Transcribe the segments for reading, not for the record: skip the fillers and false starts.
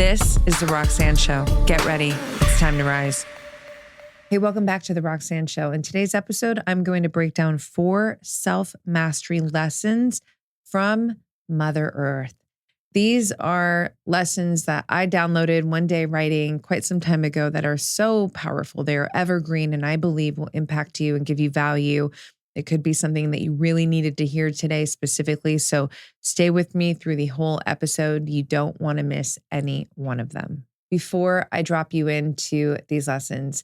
This is The Roxanne Show. Get ready. It's time to rise. Hey, welcome back to The Roxanne Show. In today's episode, I'm going to break down 4 self-mastery lessons from Mother Earth. These are lessons that I downloaded one day writing quite some time ago that are so powerful. They are evergreen and I believe will impact you and give you value. It could be something that you really needed to hear today specifically. So stay with me through the whole episode. You don't want to miss any one of them. Before I drop you into these lessons,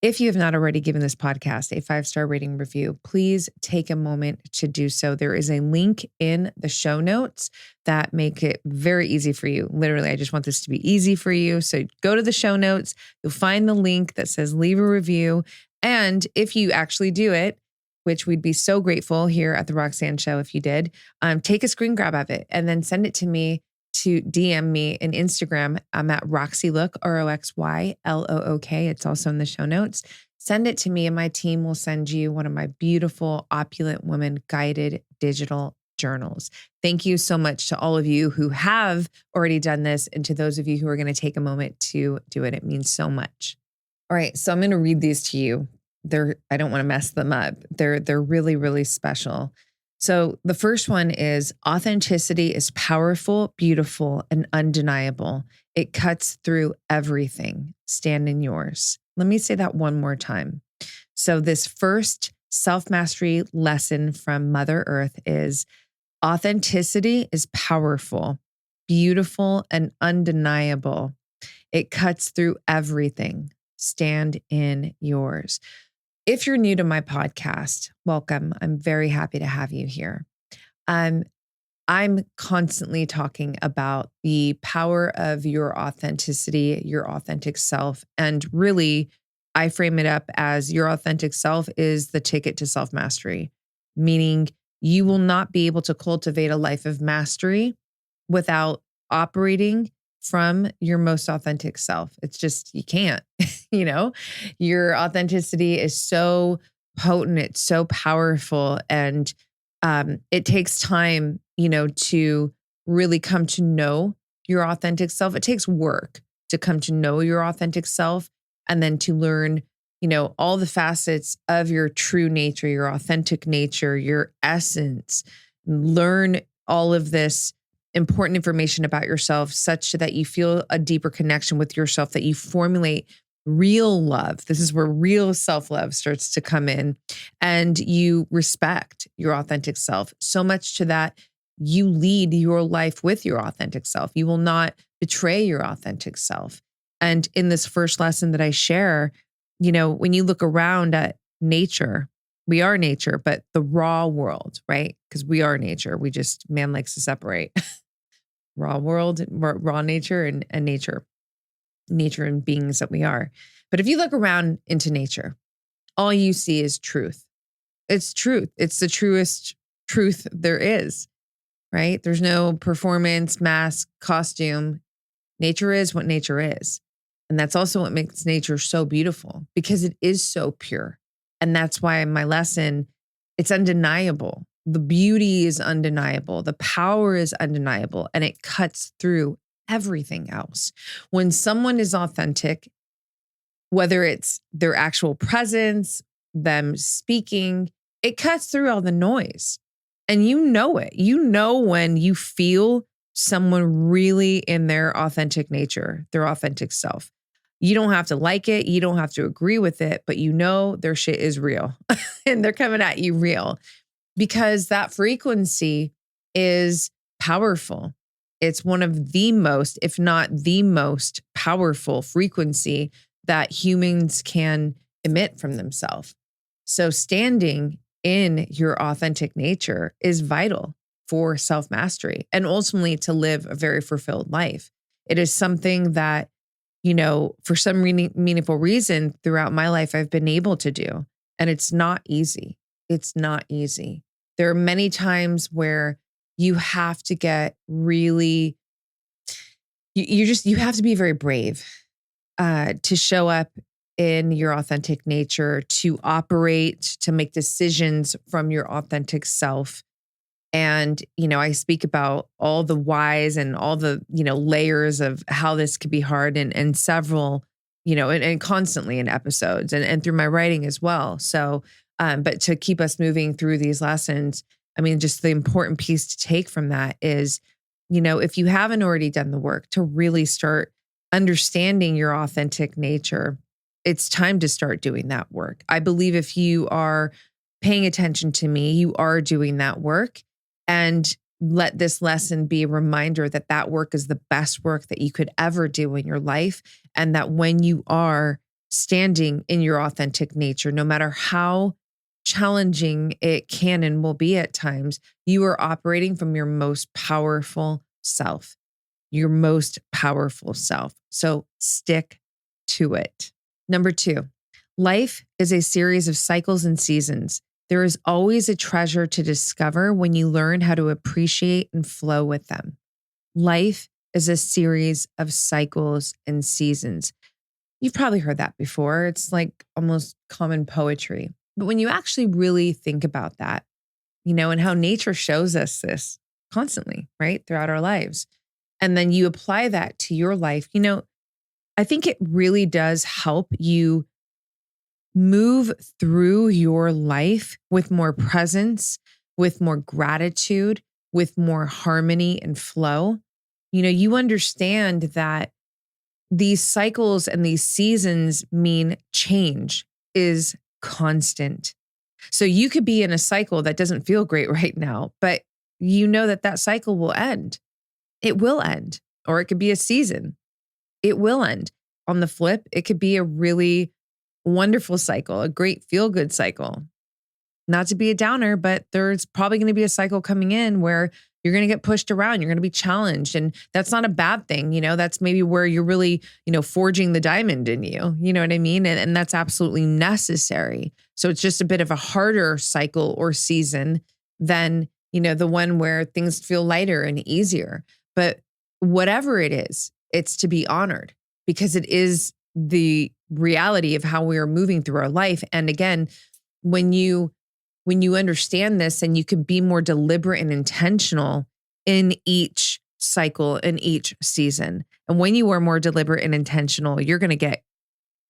if you have not already given this podcast a 5-star rating review, please take a moment to do so. There is a link in the show notes that make it very easy for you. Literally, I just want this to be easy for you. So go to the show notes. You'll find the link that says leave a review. And if you actually do it, which we'd be so grateful here at The Roxanne Show if you did, take a screen grab of it and then send it to me to DM me in Instagram. I'm at RoxyLook, RoxyLook. It's also in the show notes. Send it to me and my team will send you one of my beautiful Opulent Women guided digital journals. Thank you so much to all of you who have already done this and to those of you who are going to take a moment to do it. It means so much. All right, so I'm going to read these to you. I don't want to mess them up. They're really, really special. So the first one is authenticity is powerful, beautiful, and undeniable. It cuts through everything. Stand in yours. Let me say that one more time. So this first self-mastery lesson from Mother Earth is authenticity is powerful, beautiful, and undeniable. It cuts through everything. Stand in yours. If you're new to my podcast, welcome. I'm very happy to have you here. I'm constantly talking about the power of your authenticity, your authentic self. And really, I frame it up as your authentic self is the ticket to self-mastery, meaning you will not be able to cultivate a life of mastery without operating from your most authentic self. It's just, you can't, your authenticity is so potent. It's so powerful. And it takes time, to really come to know your authentic self. It takes work to come to know your authentic self and then to learn, all the facets of your true nature, your authentic nature, your essence, learn all of this important information about yourself such that you feel a deeper connection with yourself, that you formulate real love. This is where real self-love starts to come in, and you respect your authentic self so much to that you lead your life with your authentic self. You will not betray your authentic self. And in this first lesson that I share, when you look around at nature, we are nature, but the raw world, right? Because we are nature. Man likes to separate raw world, raw nature and nature and beings that we are. But if you look around into nature, all you see is truth. It's truth. It's the truest truth there is, right? There's no performance, mask, costume. Nature is what nature is. And that's also what makes nature so beautiful, because it is so pure. And that's why my lesson, it's undeniable. The beauty is undeniable. The power is undeniable, and it cuts through everything else. When someone is authentic, whether it's their actual presence, them speaking, it cuts through all the noise. And you know it. You know when you feel someone really in their authentic nature, their authentic self. You don't have to like it. You don't have to agree with it, but their shit is real and they're coming at you real, because that frequency is powerful. It's one of the most, if not the most powerful frequency that humans can emit from themselves. So standing in your authentic nature is vital for self-mastery and ultimately to live a very fulfilled life. It is something that, for some meaningful reason throughout my life, I've been able to do. And it's not easy. It's not easy. There are many times where you have to get really, you have to be very brave to show up in your authentic nature, to operate, to make decisions from your authentic self. And, I speak about all the whys and all the, layers of how this could be hard and several, and constantly in episodes and through my writing as well. So, but to keep us moving through these lessons, I mean, just the important piece to take from that is, if you haven't already done the work to really start understanding your authentic nature, it's time to start doing that work. I believe if you are paying attention to me, you are doing that work. And let this lesson be a reminder that that work is the best work that you could ever do in your life. And that when you are standing in your authentic nature, no matter how challenging it can and will be at times, you are operating from your most powerful self, your most powerful self. So stick to it. Number 2, life is a series of cycles and seasons. There is always a treasure to discover when you learn how to appreciate and flow with them. Life is a series of cycles and seasons. You've probably heard that before. It's like almost common poetry. But when you actually really think about that, and how nature shows us this constantly, right, throughout our lives, and then you apply that to your life, I think it really does help you move through your life with more presence, with more gratitude, with more harmony and flow. You understand that these cycles and these seasons mean change is constant. So you could be in a cycle that doesn't feel great right now, but you know that that cycle will end. It will end, or it could be a season. It will end. On the flip, it could be a really wonderful cycle, a great feel-good cycle. Not to be a downer, but there's probably going to be a cycle coming in where you're going to get pushed around. You're going to be challenged. And that's not a bad thing. That's maybe where you're really, forging the diamond in you. You know what I mean? And that's absolutely necessary. So it's just a bit of a harder cycle or season than, the one where things feel lighter and easier. But whatever it is, it's to be honored because it is the reality of how we are moving through our life. And again, when you understand this and you can be more deliberate and intentional in each cycle, in each season. And when you are more deliberate and intentional, you're going to get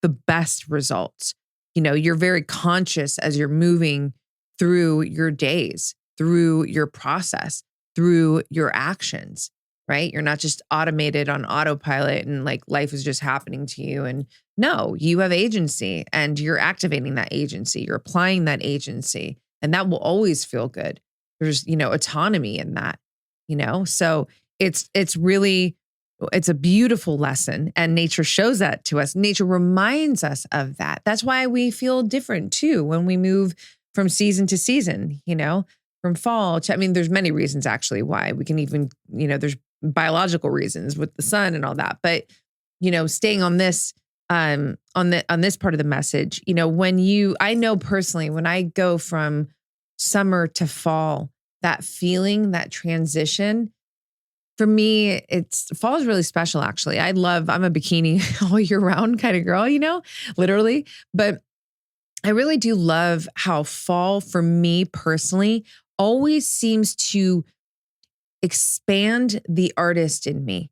the best results. You're very conscious as you're moving through your days, through your process, through your actions, right? You're not just automated on autopilot and like life is just happening to you. And no, you have agency and you're activating that agency. You're applying that agency. And that will always feel good. There's, autonomy in that, so it's a beautiful lesson and nature shows that to us. Nature reminds us of that. That's why we feel different too when we move from season to season, from fall to, there's many reasons actually why we can even, there's biological reasons with the sun and all that. But, staying on this, on this part of the message, I know personally, when I go from summer to fall, that feeling, that transition, for me, fall is really special, actually. I'm a bikini all year round kind of girl, literally. But I really do love how fall, for me personally, always seems to expand the artist in me.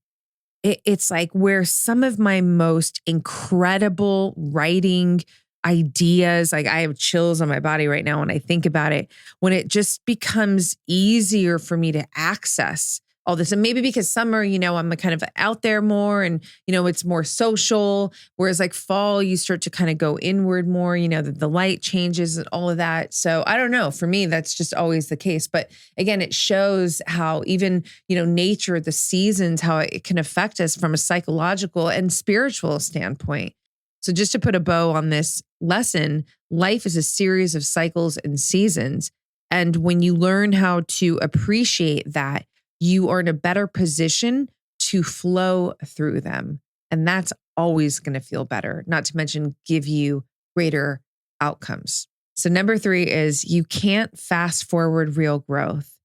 It's like where some of my most incredible writing ideas, like I have chills on my body right now when I think about it, when it just becomes easier for me to access all this. And maybe because summer, I'm kind of out there more and, it's more social. Whereas like fall, you start to kind of go inward more, the light changes and all of that. So I don't know, for me, that's just always the case. But again, it shows how even, nature, the seasons, how it can affect us from a psychological and spiritual standpoint. So just to put a bow on this lesson, life is a series of cycles and seasons. And when you learn how to appreciate that, you are in a better position to flow through them. And that's always going to feel better, not to mention give you greater outcomes. So number 3 is you can't fast forward real growth.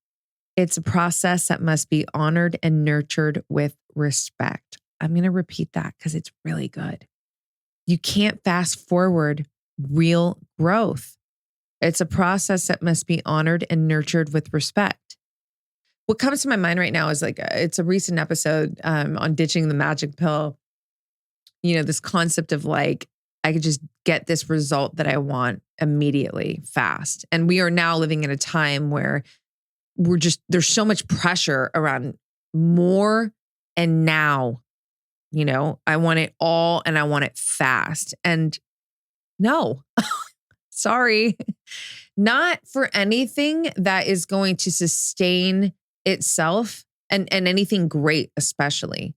It's a process that must be honored and nurtured with respect. I'm going to repeat that because it's really good. You can't fast forward real growth. It's a process that must be honored and nurtured with respect. what comes to my mind right now is like, it's a recent episode on ditching the magic pill. This concept of like, I could just get this result that I want immediately, fast. And we are now living in a time where there's so much pressure around more and now. I want it all and I want it fast. And no, sorry, not for anything that is going to sustain itself and anything great, especially.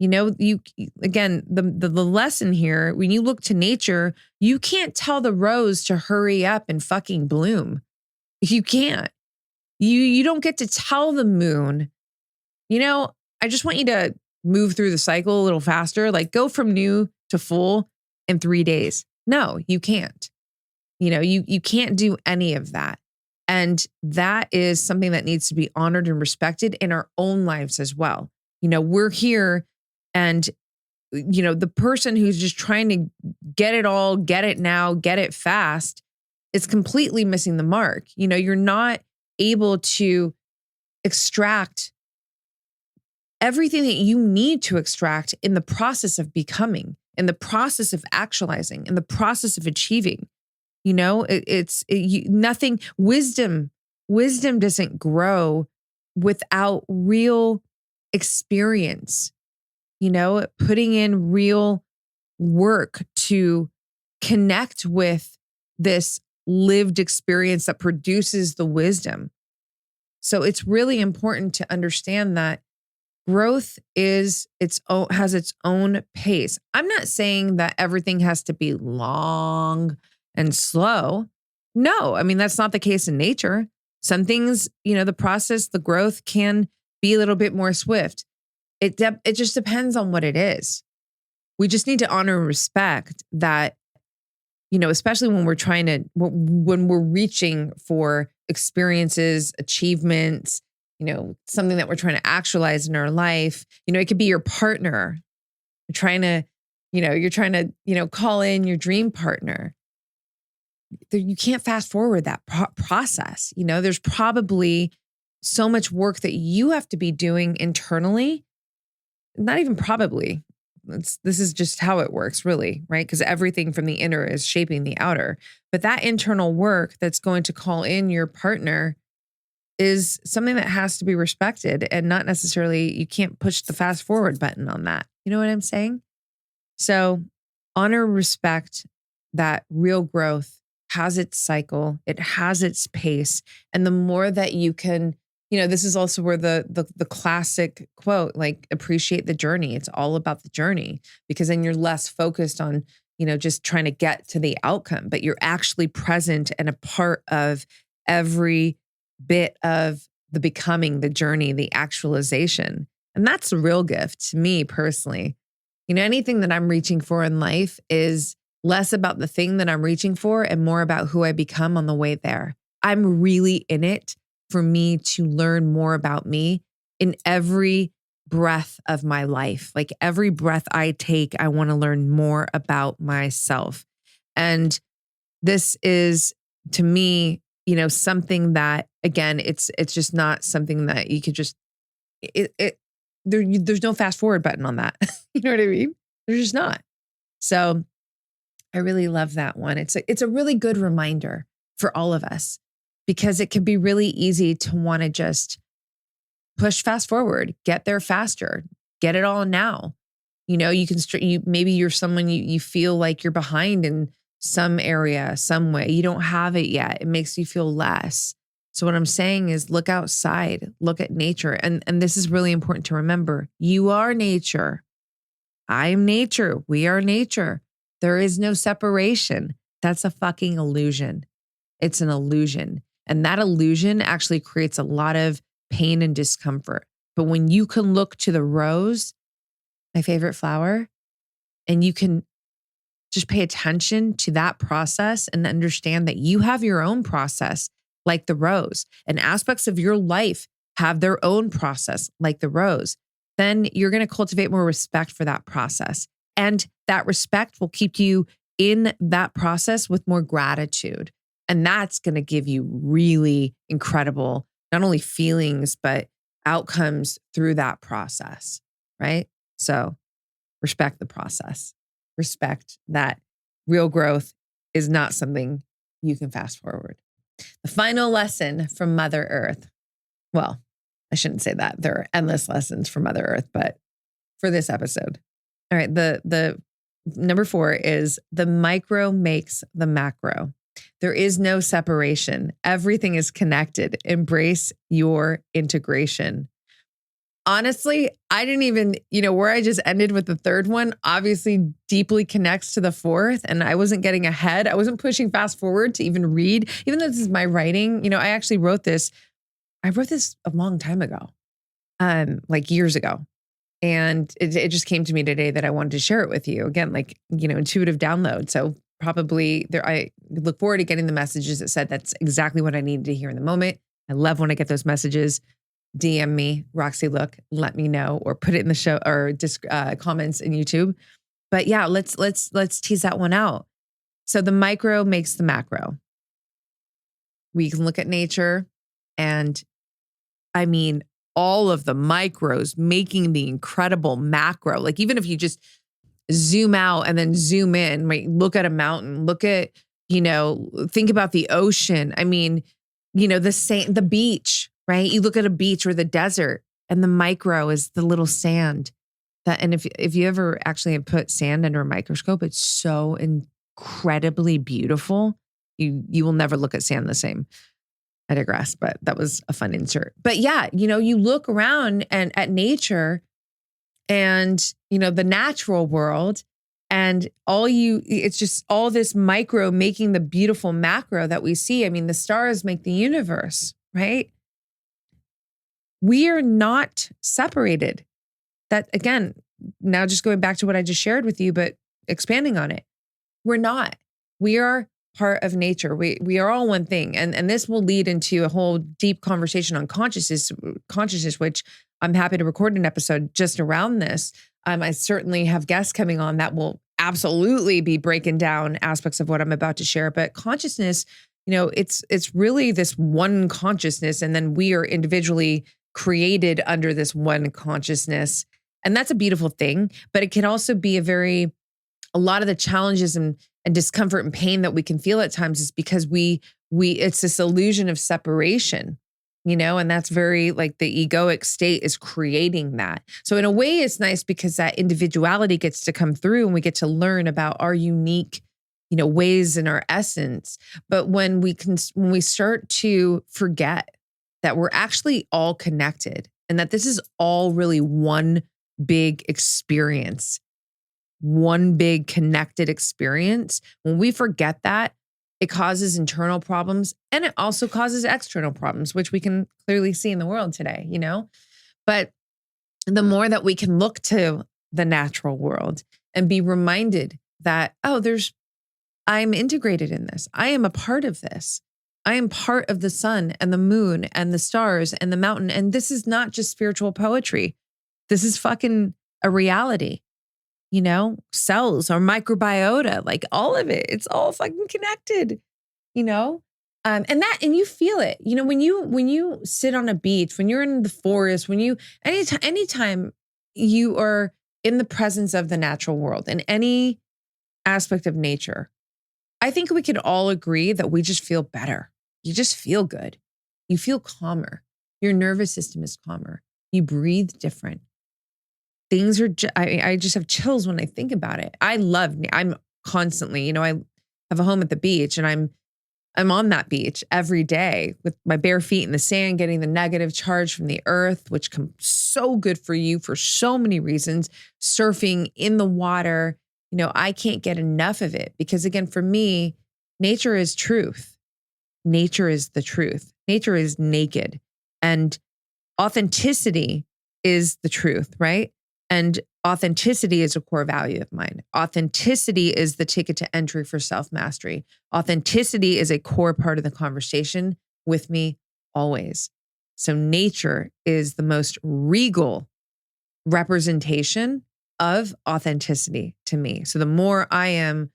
Again, the lesson here, when you look to nature, you can't tell the rose to hurry up and fucking bloom. You can't. You don't get to tell the moon, I just want you to move through the cycle a little faster, like go from new to full in 3 days. No, you can't. You can't do any of that. And that is something that needs to be honored and respected in our own lives as well. We're here. And, the person who's just trying to get it all, get it now, get it fast, is completely missing the mark. You're not able to extract everything that you need to extract in the process of becoming, in the process of actualizing, in the process of achieving. Nothing, wisdom doesn't grow without real experience. Putting in real work to connect with this lived experience that produces the wisdom. So it's really important to understand that growth has its own pace. I'm not saying that everything has to be long and slow. No, I mean, that's not the case in nature. Some things, the process, the growth can be a little bit more swift. It just depends on what it is. We just need to honor and respect that, especially when when we're reaching for experiences, achievements, something that we're trying to actualize in our life. It could be your partner. You're trying to, call in your dream partner. You can't fast forward that process. There's probably so much work that you have to be doing internally. Not even probably. This is just how it works, really, right? Because everything from the inner is shaping the outer. But that internal work that's going to call in your partner is something that has to be respected, and not necessarily, you can't push the fast forward button on that. You know what I'm saying? So honor, respect that real growth has its cycle, it has its pace. And the more that you can, this is also where the classic quote, like, appreciate the journey. It's all about the journey, because then you're less focused on, just trying to get to the outcome, but you're actually present and a part of every bit of the becoming, the journey, the actualization. And that's the real gift to me personally. Anything that I'm reaching for in life is less about the thing that I'm reaching for and more about who I become on the way there. I'm really in it for me to learn more about me in every breath of my life. Like every breath I take, I want to learn more about myself. And this is, to me, something that, again, it's just not something that you could just, there's no fast forward button on that. You know what I mean? There's just not. So I really love that one. It's a really good reminder for all of us, because it can be really easy to want to just push fast forward, get there faster, get it all now. You can, maybe you're someone you feel like you're behind in some area, some way. You don't have it yet. It makes you feel less. So what I'm saying is, look outside, look at nature. And this is really important to remember. You are nature. I am nature. We are nature. There is no separation. That's a fucking illusion. It's an illusion. And that illusion actually creates a lot of pain and discomfort. But when you can look to the rose, my favorite flower, and you can just pay attention to that process and understand that you have your own process like the rose, and aspects of your life have their own process like the rose, then you're going to cultivate more respect for that process. And that respect will keep you in that process with more gratitude. And that's going to give you really incredible, not only feelings, but outcomes through that process, right? So respect the process. Respect that real growth is not something you can fast forward. The final lesson from Mother Earth. Well, I shouldn't say that. There are endless lessons from Mother Earth, but for this episode. All right, the number 4 is the micro makes the macro. There is no separation. Everything is connected. Embrace your integration. Honestly, I didn't even, where I just ended with the third one, obviously deeply connects to the fourth. And I wasn't getting ahead. I wasn't pushing fast forward to even read, even though this is my writing. I actually wrote this. I wrote this a long time ago, like years ago. And it just came to me today that I wanted to share it with you. Again, like, intuitive download. So probably I look forward to getting the messages that said that's exactly what I needed to hear in the moment. I love when I get those messages. DM me, Roxy, look, let me know, or put it in the show or comments in YouTube. But yeah, let's tease that one out. So the micro makes the macro. We can look at nature, and I mean, all of the micros making the incredible macro. Like, even if you just zoom out and then zoom in, right? Look at a mountain, look at, think about the ocean. I mean, the beach, right? You look at a beach or the desert, and the micro is the little sand. And if you ever actually have put sand under a microscope, it's so incredibly beautiful. You will never look at sand the same. I digress, but that was a fun insert. But yeah, you look around and at nature and, the natural world, and it's just all this micro making the beautiful macro that we see. I mean, the stars make the universe, right? We are not separated. That, again, now just going back to what I just shared with you, but expanding on it, we're not. We are part of nature. We are all one thing. And this will lead into a whole deep conversation on consciousness, which I'm happy to record an episode just around this. I certainly have guests coming on that will absolutely be breaking down aspects of what I'm about to share. But consciousness, it's really this one consciousness, and then we are individually created under this one consciousness. And that's a beautiful thing, but it can also be a lot of the challenges and discomfort and pain that we can feel at times is because it's this illusion of separation, and that's very, like, the egoic state is creating that. So in a way, it's nice because that individuality gets to come through, and we get to learn about our unique, ways in our essence. But when we start to forget that we're actually all connected, and that this is all really one big experience, one big connected experience. When we forget that, it causes internal problems, and it also causes external problems, which we can clearly see in the world today, But the more that we can look to the natural world and be reminded that, I'm integrated in this. I am a part of this. I am part of the sun and the moon and the stars and the mountain. And this is not just spiritual poetry. This is fucking a reality. Cells or microbiota, like all of it, it's all fucking connected, and you feel it, when you sit on a beach, when you're in the forest, anytime you are in the presence of the natural world in any aspect of nature, I think we could all agree that we just feel better. You just feel good. You feel calmer. Your nervous system is calmer. You breathe different. Things are, I just have chills when I think about it. I'm constantly, I have a home at the beach, and I'm on that beach every day with my bare feet in the sand, getting the negative charge from the earth, which can so good for you for so many reasons. Surfing in the water, I can't get enough of it because, again, for me, nature is truth. Nature is the truth. Nature is naked, and authenticity is the truth, right? And authenticity is a core value of mine. Authenticity is the ticket to entry for self-mastery. Authenticity is a core part of the conversation with me always. So nature is the most regal representation of authenticity to me. So the more I am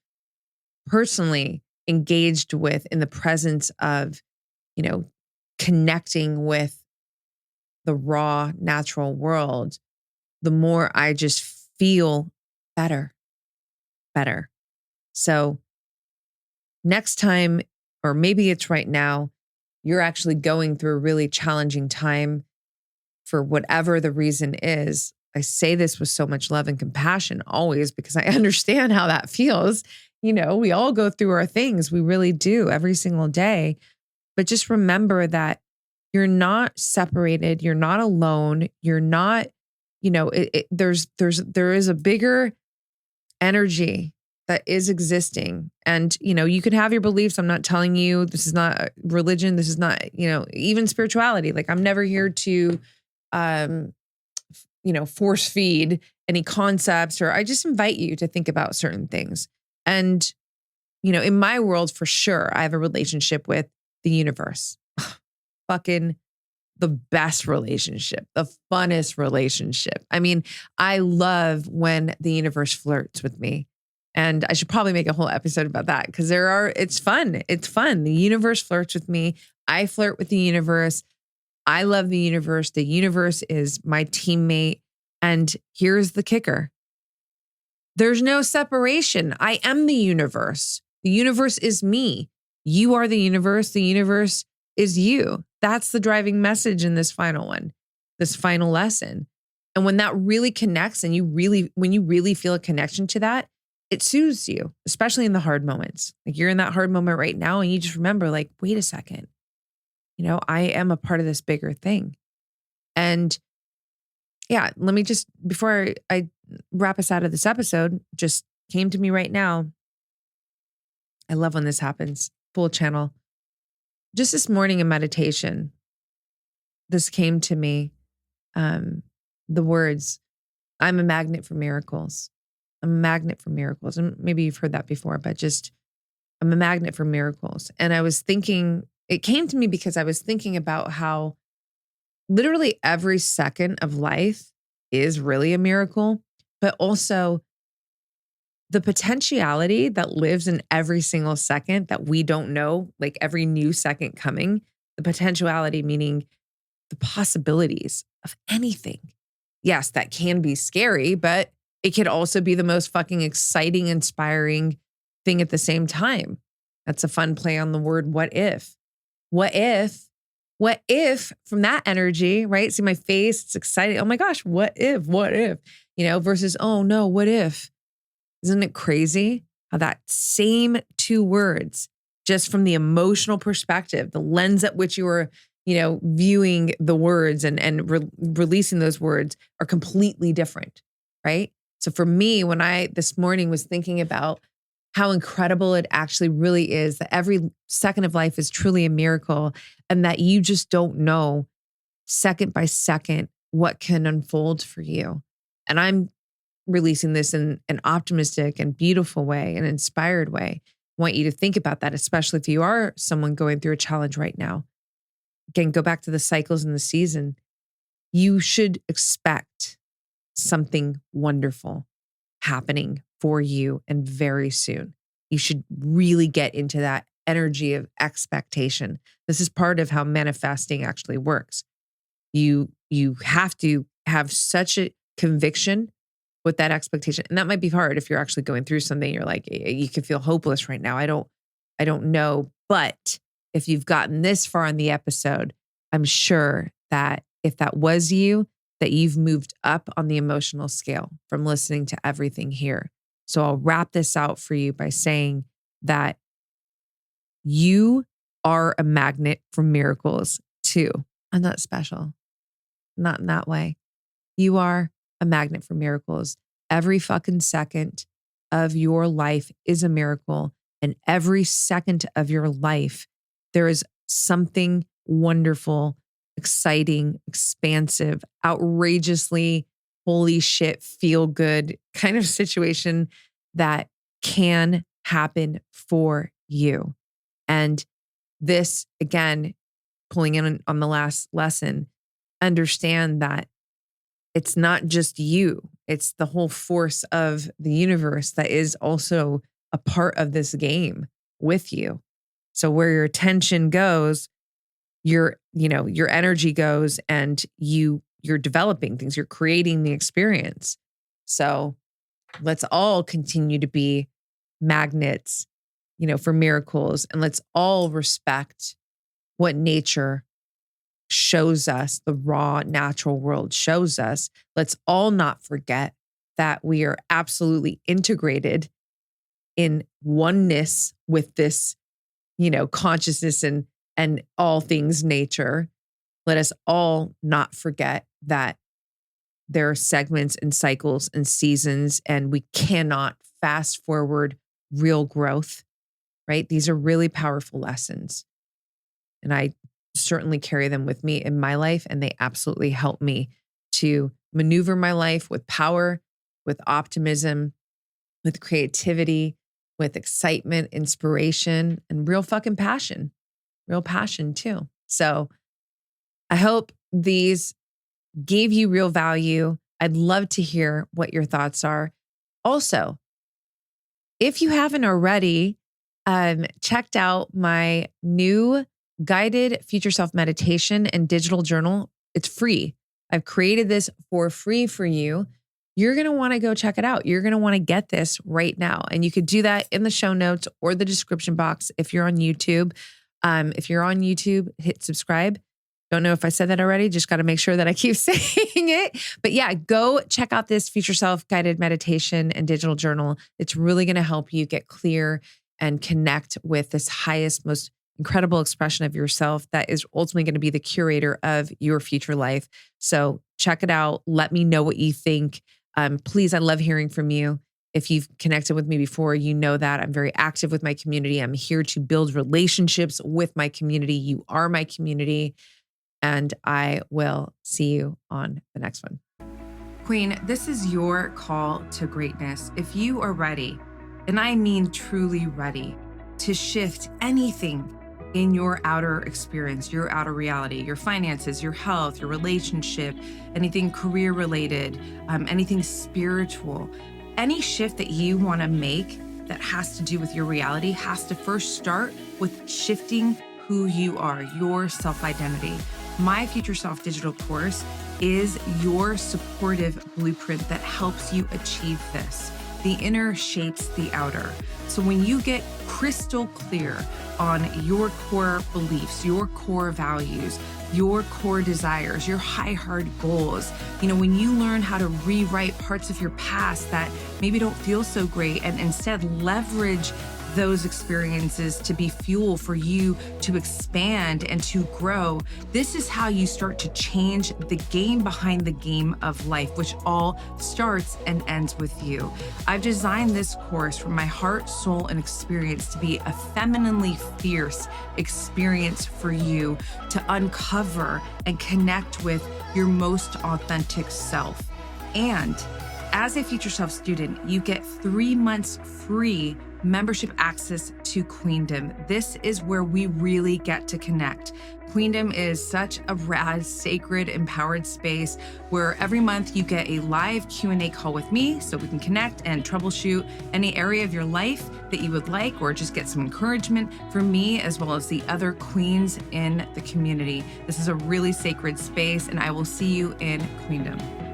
personally engaged with in the presence of, connecting with the raw, natural world, the more I just feel better. So next time, or maybe it's right now, you're actually going through a really challenging time for whatever the reason is. I say this with so much love and compassion always because I understand how that feels. We all go through our things. We really do every single day. But just remember that you're not separated. You're not alone. You're not, there is a bigger energy that is existing. And, you can have your beliefs. I'm not telling you this is not religion. This is not, even spirituality. Like I'm never here to, force feed any concepts, or I just invite you to think about certain things. And, in my world, for sure, I have a relationship with the universe. Fucking the best relationship, the funnest relationship. I mean, I love when the universe flirts with me. And I should probably make a whole episode about that because it's fun. It's fun. The universe flirts with me. I flirt with the universe. I love the universe. The universe is my teammate. And here's the kicker. There's no separation. I am the universe. The universe is me. You are the universe. The universe is you. That's the driving message in this final one, this final lesson. And when that really connects and when you really feel a connection to that, it soothes you, especially in the hard moments. Like you're in that hard moment right now and you just remember like, wait a second, I am a part of this bigger thing. And yeah, let me just, before I wrap us out of this episode, just came to me right now. I love when this happens. Full channel. Just this morning in meditation, this came to me, the words, I'm a magnet for miracles. I'm a magnet for miracles. And maybe you've heard that before, but just, I'm a magnet for miracles. And I was thinking, it came to me because I was thinking about how literally every second of life is really a miracle, but also the potentiality that lives in every single second that we don't know, like every new second coming, the potentiality meaning the possibilities of anything. Yes, that can be scary, but it could also be the most fucking exciting, inspiring thing at the same time. That's a fun play on the word what if. What if from that energy, right? See my face, it's exciting. Oh my gosh, what if, versus, oh no, what if? Isn't it crazy how that same two words, just from the emotional perspective, the lens at which you are, viewing the words and releasing those words are completely different, right? So for me, when I this morning was thinking about how incredible it actually really is, that every second of life is truly a miracle, and that you just don't know second by second what can unfold for you. And I'm releasing this in an optimistic and beautiful way, an inspired way. I want you to think about that, especially if you are someone going through a challenge right now. Again, go back to the cycles in the season. You should expect something wonderful happening for you and very soon. You should really get into that energy of expectation. This is part of how manifesting actually works. You have to have such a conviction with that expectation. And that might be hard if you're actually going through something. You're like, you can feel hopeless right now. I don't know. But if you've gotten this far in the episode, I'm sure that if that was you, that you've moved up on the emotional scale from listening to everything here. So I'll wrap this out for you by saying that you are a magnet for miracles too. I'm not special. Not in that way. You are a magnet for miracles. Every fucking second of your life is a miracle. And every second of your life, there is something wonderful, exciting, expansive, outrageously, holy shit, feel good kind of situation that can happen for you. And this, again, pulling in on the last lesson, understand that it's not just you, it's the whole force of the universe that is also a part of this game with you. So where your attention goes, your your energy goes and you're developing things, you're creating the experience. So let's all continue to be magnets, for miracles, and let's all respect what nature shows us, the raw natural world shows us. Let's all not forget that we are absolutely integrated in oneness with this, consciousness and all things nature. Let us all not forget that there are segments and cycles and seasons, and we cannot fast forward real growth, right? These are really powerful lessons. And I certainly carry them with me in my life, and they absolutely help me to maneuver my life with power, with optimism, with creativity, with excitement, inspiration, and real passion too. So I hope these gave you real value. I'd love to hear what your thoughts are. Also, if you haven't already checked out my new guided future self meditation and digital journal, it's free. I've created this for free for you. You're going to want to go check it out. You're going to want to get this right now. And you could do that in the show notes or the description box if you're on YouTube. If you're on YouTube, hit subscribe. Don't know if I said that already. Just got to make sure that I keep saying it. But yeah, go check out this future self guided meditation and digital journal. It's really going to help you get clear and connect with this highest, most incredible expression of yourself that is ultimately going to be the curator of your future life. So check it out. Let me know what you think. Please, I love hearing from you. If you've connected with me before, you know that I'm very active with my community. I'm here to build relationships with my community. You are my community. And I will see you on the next one. Queen, this is your call to greatness. If you are ready, and I mean truly ready, to shift anything in your outer experience, your outer reality, your finances, your health, your relationship, anything career related, anything spiritual, any shift that you want to make that has to do with your reality has to first start with shifting who you are, your self-identity. My Future Self digital course is your supportive blueprint that helps you achieve this. The inner shapes the outer. So when you get crystal clear on your core beliefs, your core values, your core desires, your high heart goals, when you learn how to rewrite parts of your past that maybe don't feel so great and instead leverage those experiences to be fuel for you to expand and to grow. This is how you start to change the game behind the game of life, which all starts and ends with you. I've designed this course from my heart, soul, and experience to be a femininely fierce experience for you to uncover and connect with your most authentic self. And as a Future Self student, you get 3 months free membership access to Queendom. This is where we really get to connect. Queendom is such a rad, sacred, empowered space where every month you get a live Q&A call with me so we can connect and troubleshoot any area of your life that you would like, or just get some encouragement from me as well as the other queens in the community. This is a really sacred space, and I will see you in Queendom.